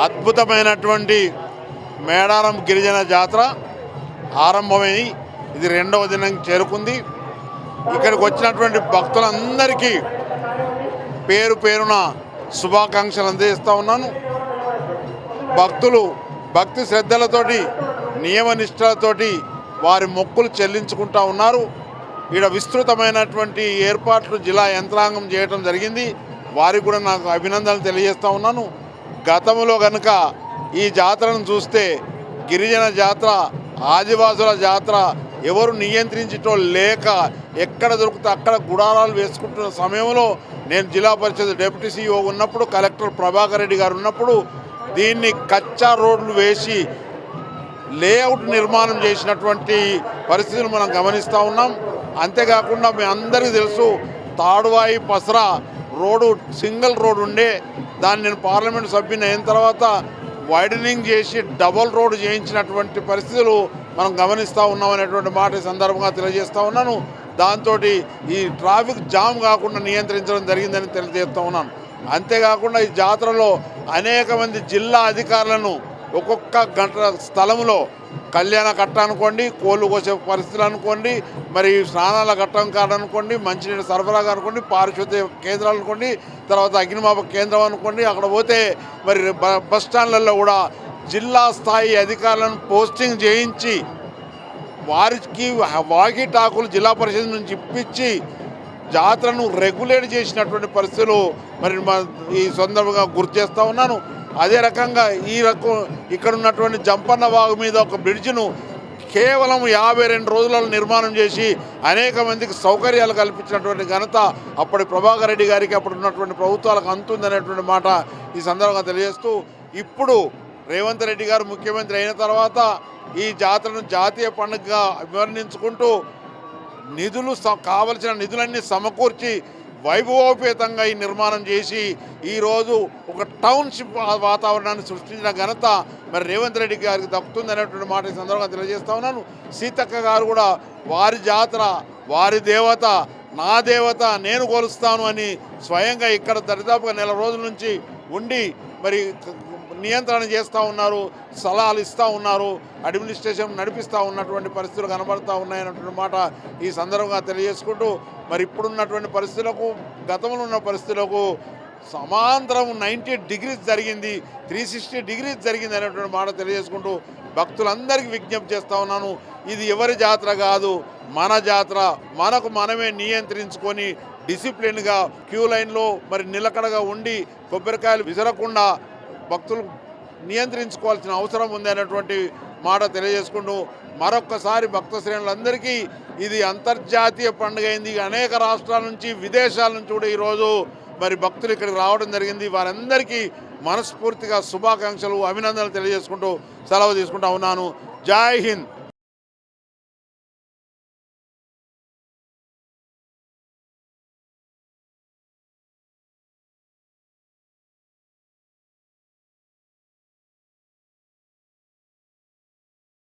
అద్భుతమైనటువంటి మేడారం గిరిజన జాతర ఆరంభమై ఇది రెండవ దినం చేరుకుంది. ఇక్కడికి వచ్చినటువంటి భక్తులందరికీ పేరు పేరున శుభాకాంక్షలు అందజేస్తూ ఉన్నాను. భక్తులు భక్తి శ్రద్ధలతోటి నియమ నిష్ఠలతోటి వారి మొక్కులు చెల్లించుకుంటూ ఉన్నారు. ఇక్కడ విస్తృతమైనటువంటి ఏర్పాట్లు జిల్లా యంత్రాంగం చేయడం జరిగింది. వారికి కూడా నాకు అభినందనలు తెలియజేస్తూ ఉన్నాను. గతంలో కనుక ఈ జాతరను చూస్తే గిరిజన జాతర, ఆదివాసుల జాతర ఎవరు నియంత్రించటో లేక ఎక్కడ దొరికితే అక్కడ గుడారాలు వేసుకుంటున్న సమయంలో నేను జిల్లా పరిషత్ డిప్యూటీ సీఈఓ ఉన్నప్పుడు, కలెక్టర్ ప్రభాకర్ రెడ్డి గారు ఉన్నప్పుడు దీన్ని కచ్చా రోడ్లు వేసి లేఅవుట్ నిర్మాణం చేసినటువంటి పరిస్థితులు మనం గమనిస్తూ ఉన్నాం. అంతేకాకుండా మీ అందరికీ తెలుసు, Taduvai Pasara road single road ఉండే దాన్ని నేను పార్లమెంట్ సభ్యుని అయిన తర్వాత వైడనింగ్ చేసి డబుల్ రోడ్ చేయించినటువంటి పరిస్థితులు మనం గమనిస్తూ ఉన్నాం అనేటువంటి మాట ఈ సందర్భంగా తెలియజేస్తూ ఉన్నాను. దాంతో ఈ ట్రాఫిక్ జామ్ కాకుండా నియంత్రించడం జరిగిందని తెలియజేస్తూ ఉన్నాను. అంతేకాకుండా ఈ జాతరలో అనేక మంది జిల్లా అధికారులను ఒక్కొక్క గంట స్థలంలో కళ్యాణ కట్ట అనుకోండి, కోళ్ళు కోసే పరిస్థితులు అనుకోండి, మరి స్నానాల ఘట్టం కాడనుకోండి, మంచినీటి సరఫరాగా అనుకోండి, పారిశుద్ధ్య కేంద్రాలు అనుకోండి, తర్వాత అగ్నిమాపక కేంద్రం అనుకోండి, అక్కడ పోతే మరి బస్ స్టాండ్లలో కూడా జిల్లా స్థాయి అధికారులను పోస్టింగ్ చేయించి వారికి వాకీ టాకులు జిల్లా పరిషత్ నుంచి ఇప్పించి జాతరను రెగ్యులేట్ చేసినటువంటి పరిస్థితులు మరి ఈ సందర్భంగా గుర్తు చేస్తూ ఉన్నాను. అదే రకంగా ఇక్కడ ఉన్నటువంటి జంపన్న వాగు మీద ఒక బ్రిడ్జ్ను కేవలం 52 రోజులలో నిర్మాణం చేసి అనేక మందికి సౌకర్యాలు కల్పించినటువంటి ఘనత అప్పటి ప్రభాకర్ రెడ్డి గారికి, అప్పుడు ఉన్నటువంటి ప్రభుత్వాలకు అందుతుందనేటువంటి మాట ఈ సందర్భంగా తెలియజేస్తూ, ఇప్పుడు రేవంత్ రెడ్డి గారు ముఖ్యమంత్రి అయిన తర్వాత ఈ జాతరను జాతీయ పండుగగా అభివర్ణించుకుంటూ నిధులు కావలసిన నిధులన్నీ సమకూర్చి వైభవోపేతంగా ఈ నిర్మాణం చేసి ఈరోజు ఒక టౌన్షిప్ వాతావరణాన్ని సృష్టించిన ఘనత మరి రేవంత్ రెడ్డి గారికి దక్కుతుంది అనేటువంటి మాట ఈ సందర్భంగా తెలియజేస్తా ఉన్నాను. సీతక్క గారు కూడా వారి జాతర, వారి దేవత, నా దేవత నేను కొలుస్తాను అని స్వయంగా ఇక్కడ దరిదాపుగా నెల రోజుల నుంచి ఉండి మరి నియంత్రణ చేస్తూ ఉన్నారు, సలహాలు ఇస్తూ ఉన్నారు, అడ్మినిస్ట్రేషన్ నడిపిస్తూ ఉన్నటువంటి పరిస్థితులు కనబడుతూ ఉన్నాయన్నటువంటి మాట ఈ సందర్భంగా తెలియజేసుకుంటూ, మరి ఇప్పుడున్నటువంటి పరిస్థితులకు గతంలో ఉన్న పరిస్థితులకు సమాంతరం 90 degrees జరిగింది, 360 degrees జరిగింది అనేటువంటి మాట తెలియజేసుకుంటూ భక్తులందరికీ విజ్ఞప్తి చేస్తూ ఉన్నాను. ఇది ఎవరి జాతర కాదు, మన జాతర. మనకు మనమే నియంత్రించుకొని డిసిప్లిన్గా క్యూ లైన్లో మరి నిలకడగా ఉండి కొబ్బరికాయలు విసరకుండా భక్తులు నియంత్రించుకోవాల్సిన అవసరం ఉంది అనేటువంటి మాట తెలియజేసుకుంటూ మరొక్కసారి భక్త శ్రేణులందరికీ ఇది అంతర్జాతీయ పండుగ అయింది. అనేక రాష్ట్రాల నుంచి, విదేశాల నుంచి కూడా ఈరోజు మరి భక్తులు ఇక్కడికి రావడం జరిగింది. వారందరికీ మనస్ఫూర్తిగా శుభాకాంక్షలు, అభినందనలు తెలియజేసుకుంటూ సెలవు తీసుకుంటా ఉన్నాను. జై హింద్.